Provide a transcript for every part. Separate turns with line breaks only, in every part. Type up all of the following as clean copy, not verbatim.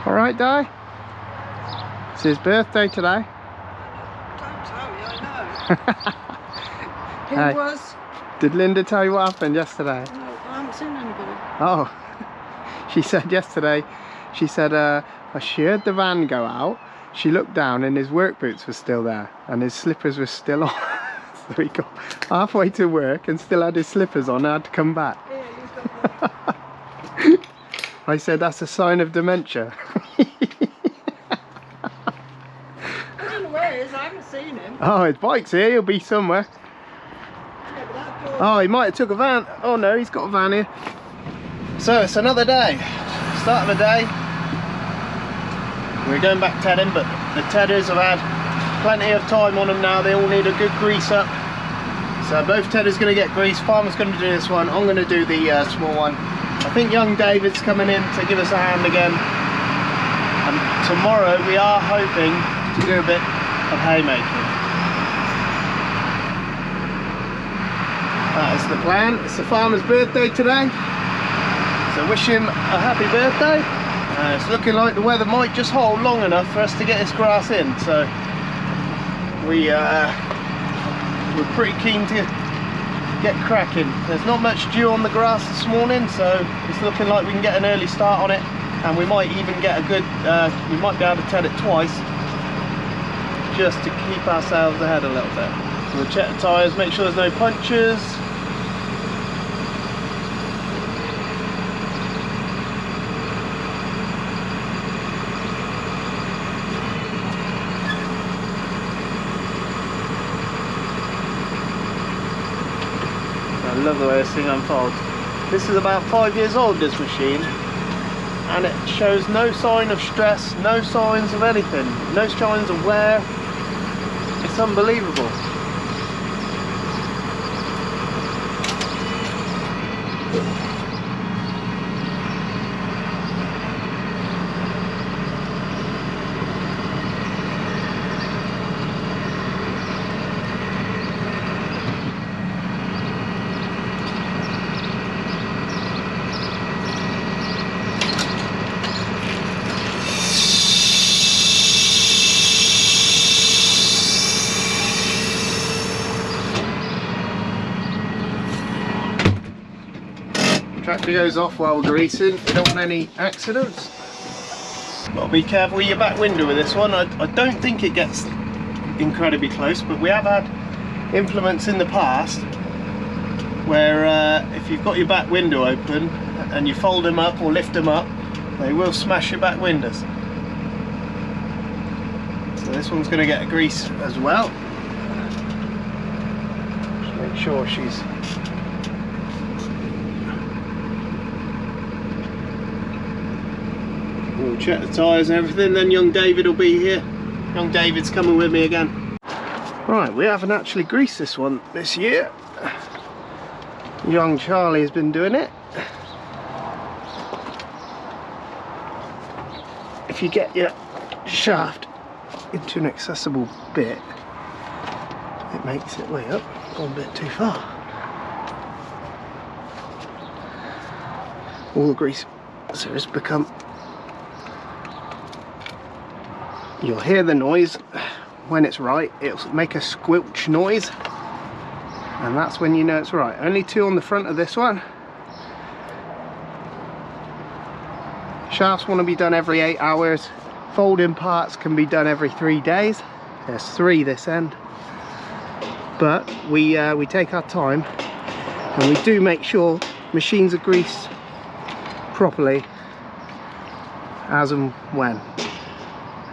All right, Di? It's his birthday today.
Don't tell me, I know. Who
Hey.
was?
Did Linda tell you what happened yesterday?
No, I haven't seen anybody.
Oh, she said yesterday, she said she heard the van go out, she looked down and his work boots were still there and his slippers were still on. So he got halfway to work and still had his slippers on and had to come back.
Yeah, you've got one.
I said that's a sign of dementia.
I don't know where he is, I haven't seen him.
Oh, his bike's here, he'll be somewhere.
Yeah, but that door...
Oh, he might have took a van. Oh no, he's got a van here. So it's another day. Start of the day. We're going back tedding, but the tedders have had plenty of time on them now. They all need a good grease up. So both tedders going to get greased. Farmer's going to do this one. I'm going to do the small one. I think young David's coming in to give us a hand again. And tomorrow we are hoping to do a bit of haymaking. That is the plan. It's the farmer's birthday today. So wish him a happy birthday. It's looking like the weather might just hold long enough for us to get this grass in. So we're pretty keen to get cracking. There's not much dew on the grass this morning, so it's looking like we can get an early start on it, and we might even get a good we might be able to ted it twice just to keep ourselves ahead a little bit. So we'll check the tyres, make sure there's no punctures. I love the way this thing unfolds. This is about 5 years old, this machine, and it shows no sign of stress, no signs of anything, no signs of wear. It's unbelievable. Tractor goes off while greasing. We don't want any accidents. Got to be careful with your back window with this one. I don't think it gets incredibly close, but we have had implements in the past where if you've got your back window open and you fold them up or lift them up, they will smash your back windows. So this one's going to get a grease as well. Just make sure she's we'll check the tyres and everything, then young David will be here. Young David's coming with me again. Right, we haven't actually greased this one this year. Young Charlie has been doing it. If you get your shaft into an accessible bit, it makes it way up. Gone a bit too far. All the grease so it's become. You'll hear the noise when it's right. It'll make a squelch noise, and that's when you know it's right. Only two on the front of this one. Shafts want to be done every 8 hours. Folding parts can be done every 3 days. There's 3 this end, but we take our time and we do make sure machines are greased properly as and when.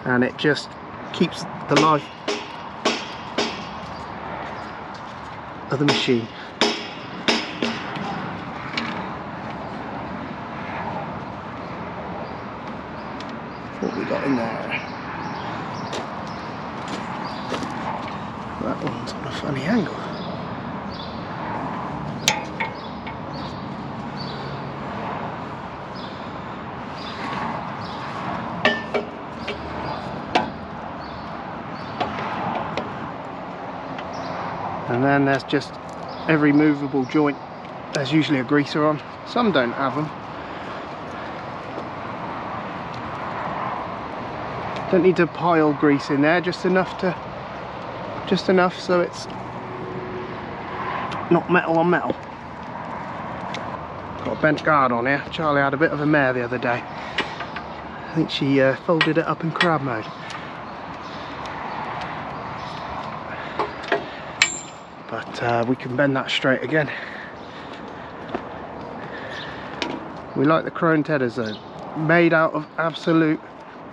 And it just keeps the life of the machine. What we got in there? That one's on a funny angle. And then there's just every movable joint. There's usually a greaser on. Some don't have them. Don't need to pile grease in there, just enough so it's not metal on metal. Got a bent guard on here. Charlie had a bit of a mare the other day. I think she folded it up in crab mode. But we can bend that straight again. We like the chrome tethers though, made out of absolute,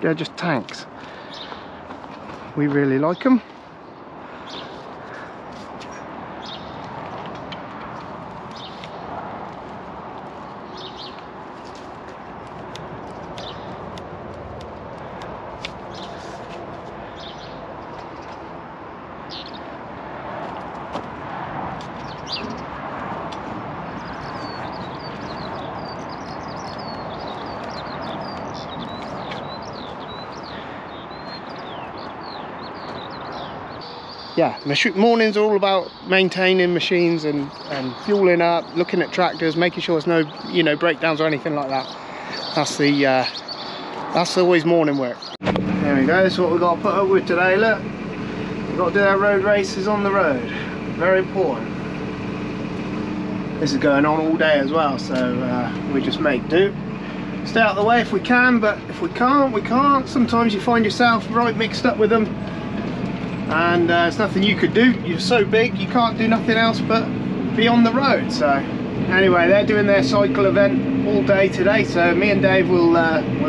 they're just tanks. We really like them. Yeah, mornings are all about maintaining machines and fueling up, looking at tractors, making sure there's no, you know, breakdowns or anything like that. That's always morning work. There we go, that's what we've got to put up with today. Look, we've got to do our road races on the road. Very important. This is going on all day as well, so we just make do. Stay out of the way if we can, but if we can't, we can't. Sometimes you find yourself right mixed up with them. And there's nothing you could do. You're so big you can't do nothing else but be on the road. So anyway, they're doing their cycle event all day today, so me and Dave will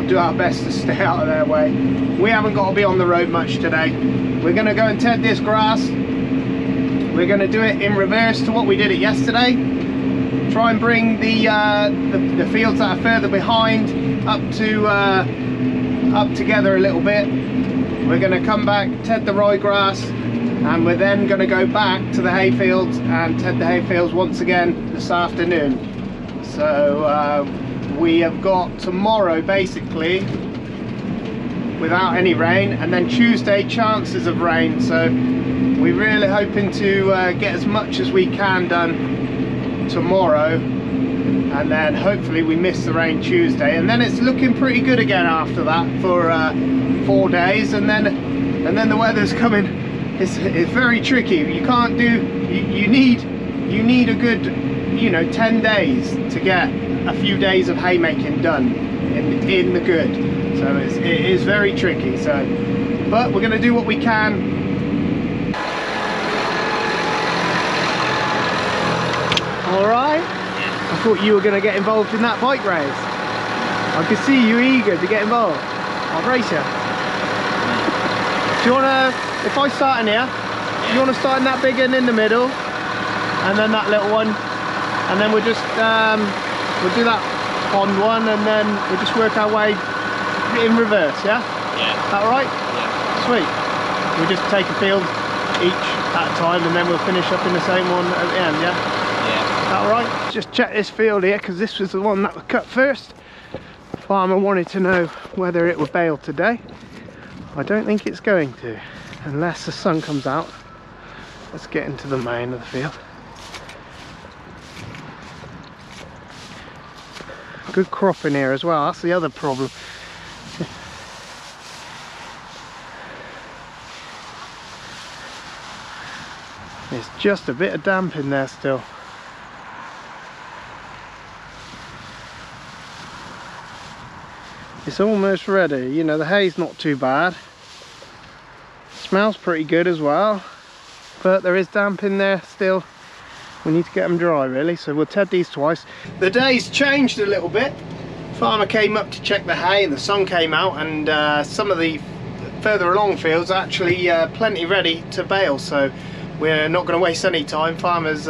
do our best to stay out of their way. We haven't got to be on the road much today. We're going to go and ted this grass. We're going to do it in reverse to what we did it yesterday. Try and bring the fields that are further behind up together a little bit. We're going to come back, ted the ryegrass, and we're then going to go back to the hayfields and ted the hayfields once again this afternoon. So we have got tomorrow basically without any rain, and then Tuesday chances of rain. So we're really hoping to get as much as we can done tomorrow, and then hopefully we miss the rain Tuesday, and then it's looking pretty good again after that for 4 days, and then the weather's coming. It's very tricky. You can't do, you need a good, you know, 10 days to get a few days of haymaking done in the good. So it is very tricky. So, but we're going to do what we can. All right. I thought you were going to get involved in that bike race. I could see you eager to get involved. I'll race you. Do you want to, if I start in here, you want to start in that big one in the middle, and then that little one, and then we'll just, we'll do that pond one, and then we'll just work our way in reverse, yeah? Yeah. Is that alright? Yeah. Sweet. We'll just take a field each at a time, and then we'll finish up in the same one at the end, yeah? Yeah. Is that alright? Just check this field here, because this was the one that was cut first. Farmer wanted to know whether it would bale today. I don't think it's going to, unless the sun comes out. Let's get into the main of the field. Good crop in here as well, that's the other problem. There's just a bit of damp in there still. It's almost ready, you know, the hay's not too bad. Smells pretty good as well, but there is damp in there still. We need to get them dry really, so we'll ted these twice. The day's changed a little bit. Farmer came up to check the hay and the sun came out, and some of the further along fields are actually plenty ready to bale, so we're not going to waste any time. Farmer's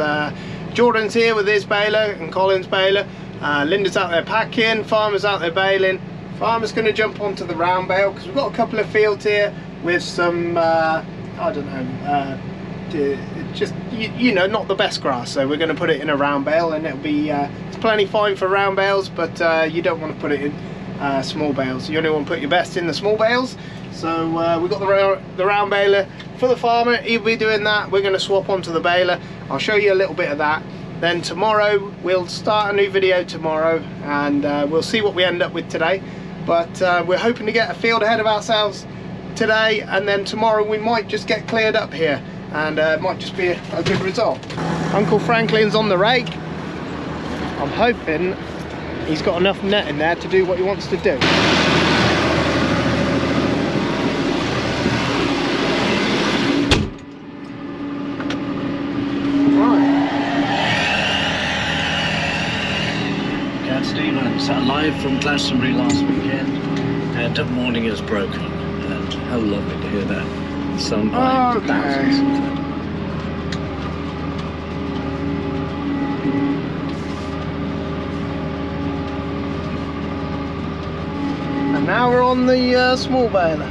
Jordan's here with his baler and Colin's baler. Linda's out there packing, Farmer's out there baling. Farmer's going to jump onto the round bale because we've got a couple of fields here with some I don't know, just you know, not the best grass, so we're going to put it in a round bale, and it'll be it's plenty fine for round bales, but you don't want to put it in small bales. You only want to put your best in the small bales. So we've got the round baler for the farmer. He'll be doing that. We're going to swap onto the baler. I'll show you a little bit of that. Then tomorrow we'll start a new video tomorrow, and we'll see what we end up with today. But we're hoping to get a field ahead of ourselves today, and then tomorrow we might just get cleared up here, and it might just be a good result. Uncle Franklin's on the rake. I'm hoping he's got enough net in there to do what he wants to do.
Stevens, live from Glastonbury last weekend, and morning is broken, and how lovely to hear that sung by thousands.
And now we're on the small baler.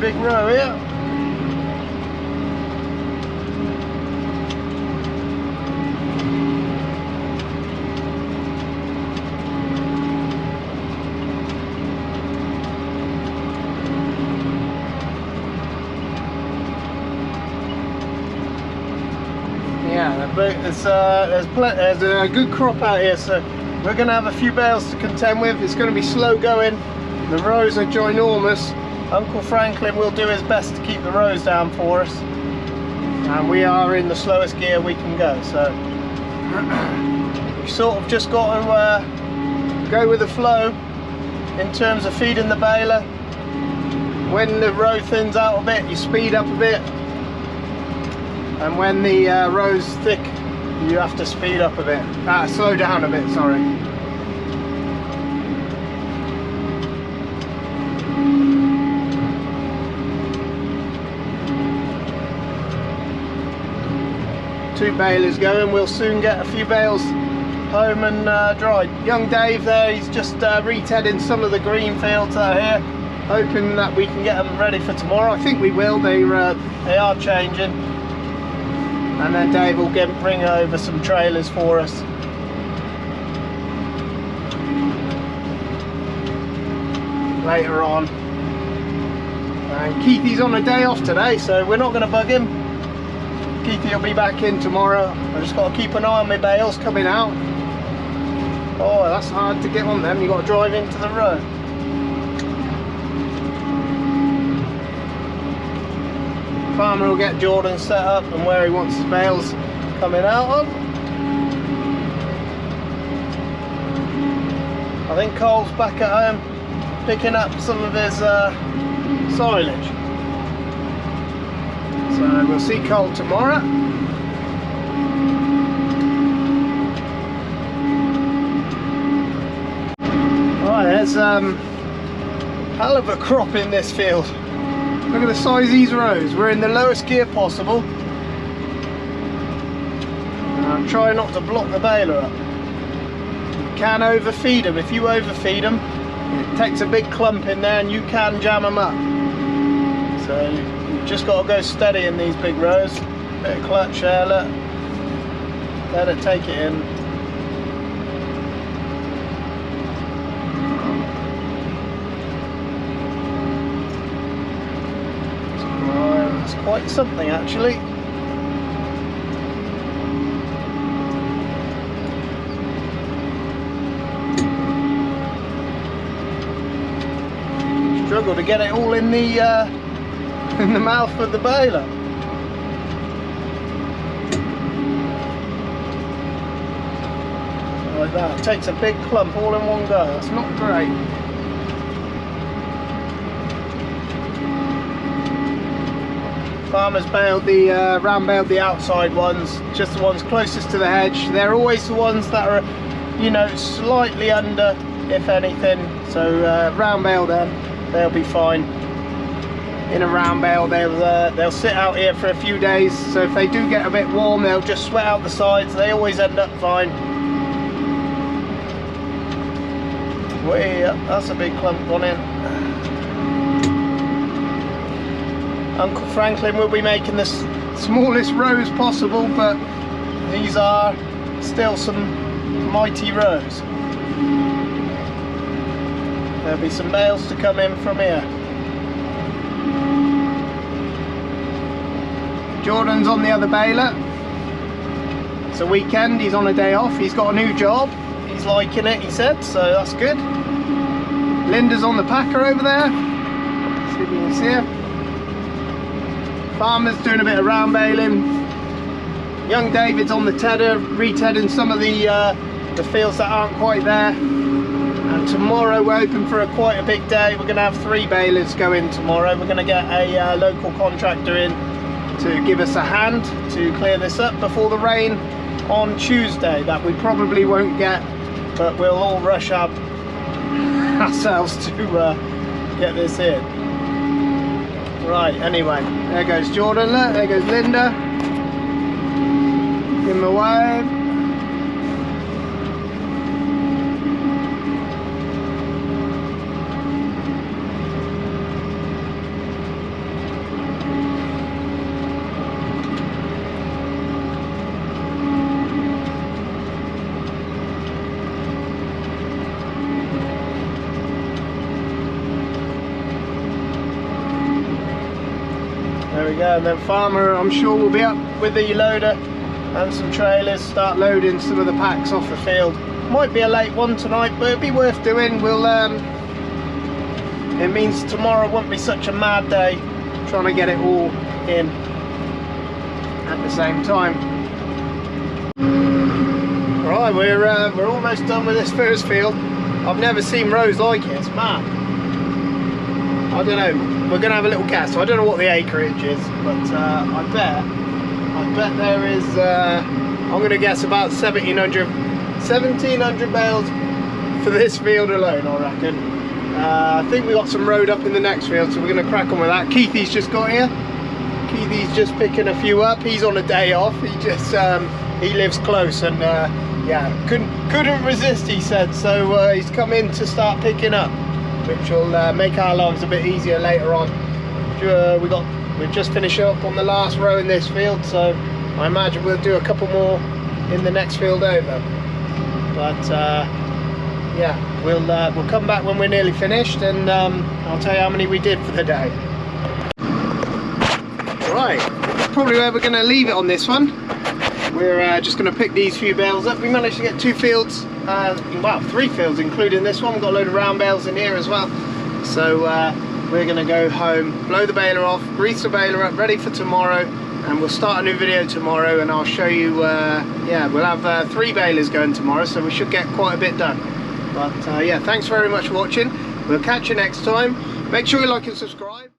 Big row here. Yeah, there's a good crop out here, so we're going to have a few bales to contend with. It's going to be slow going. The rows are ginormous. Uncle Franklin will do his best to keep the rows down for us, and we are in the slowest gear we can go, so we sort of just got to go with the flow in terms of feeding the baler. When the row thins out a bit, you speed up a bit, and when the row's thick, you have to speed up a bit, slow down a bit, sorry. Two balers going, we'll soon get a few bales home and dried. Young Dave there, he's just retedding some of the green fields out here, hoping that we can get them ready for tomorrow. I think we will. They are changing, and then Dave will bring over some trailers for us. Later on. And Keithy's on a day off today, so we're not going to bug him. Keithy will be back in tomorrow. I just got to keep an eye on my bales coming out. Oh, that's hard to get on them. You've got to drive into the road. Farmer will get Jordan set up and where he wants his bales coming out of. I think Cole's back at home picking up some of his silage. So we'll see Cole tomorrow. Right, there's hell of a crop in this field. Look at the size of these rows. We're in the lowest gear possible. I'm trying not to block the baler up. You can overfeed them. If you overfeed them, it takes a big clump in there and you can jam them up. So you've just got to go steady in these big rows. Bit of clutch there, look. Let it take it in. It's quite something actually. Struggle to get it all in the mouth of the baler. Like that, it takes a big clump all in one go. That's not great. Farmers baled round baled the outside ones, just the ones closest to the hedge. They're always the ones that are, you know, slightly under, if anything. So round bale them, they'll be fine. In a round bale, they'll sit out here for a few days. So if they do get a bit warm, they'll just sweat out the sides. They always end up fine. Way up, that's a big clump gone in. Uncle Franklin will be making the smallest rows possible, but these are still some mighty Rose. There'll be some bales to come in from here. Jordan's on the other baler. It's a weekend, he's on a day off, he's got a new job. He's liking it, he said, so that's good. Linda's on the packer over there. See if you can see her. Farmer's doing a bit of round baling. Young David's on the tedder, re-tedding some of the fields that aren't quite there. And tomorrow we're hoping for quite a big day. We're going to have 3 balers go in tomorrow. We're going to get a local contractor in to give us a hand to clear this up before the rain on Tuesday that we probably won't get, but we'll all rush up ourselves to get this in. Right, anyway, there goes Jordan, look, there goes Linda. Give him a wave. There we go, and then Farmer, I'm sure, will be up with the loader and some trailers, start loading some of the packs off the field. Might be a late one tonight, but it'll be worth doing. We'll it means tomorrow won't be such a mad day trying to get it all in at the same time. Right, we're almost done with this first field. I've never seen rows like it, it's mad. I don't know, we're going to have a little guess. I don't know what the acreage is, but I bet there is, I'm going to guess about 1,700 bales for this field alone, I reckon. I think we got some road up in the next field, so we're going to crack on with that. Keithy's just got here. Keithy's just picking a few up. He's on a day off. He just, he lives close and yeah, couldn't resist, he said, so he's come in to start picking up, which will make our lives a bit easier later on. We've just finished up on the last row in this field, so I imagine we'll do a couple more in the next field over. But yeah, we'll come back when we're nearly finished, and I'll tell you how many we did for the day. Right, probably where we're going to leave it on this one. We're just going to pick these few bales up. We managed to get 2 fields, well, 3 fields including this one. We've got a load of round bales in here as well. So we're going to go home, blow the baler off, grease the baler up, ready for tomorrow, and we'll start a new video tomorrow, and I'll show you, yeah, we'll have 3 balers going tomorrow, so we should get quite a bit done. But yeah, thanks very much for watching. We'll catch you next time. Make sure you like and subscribe.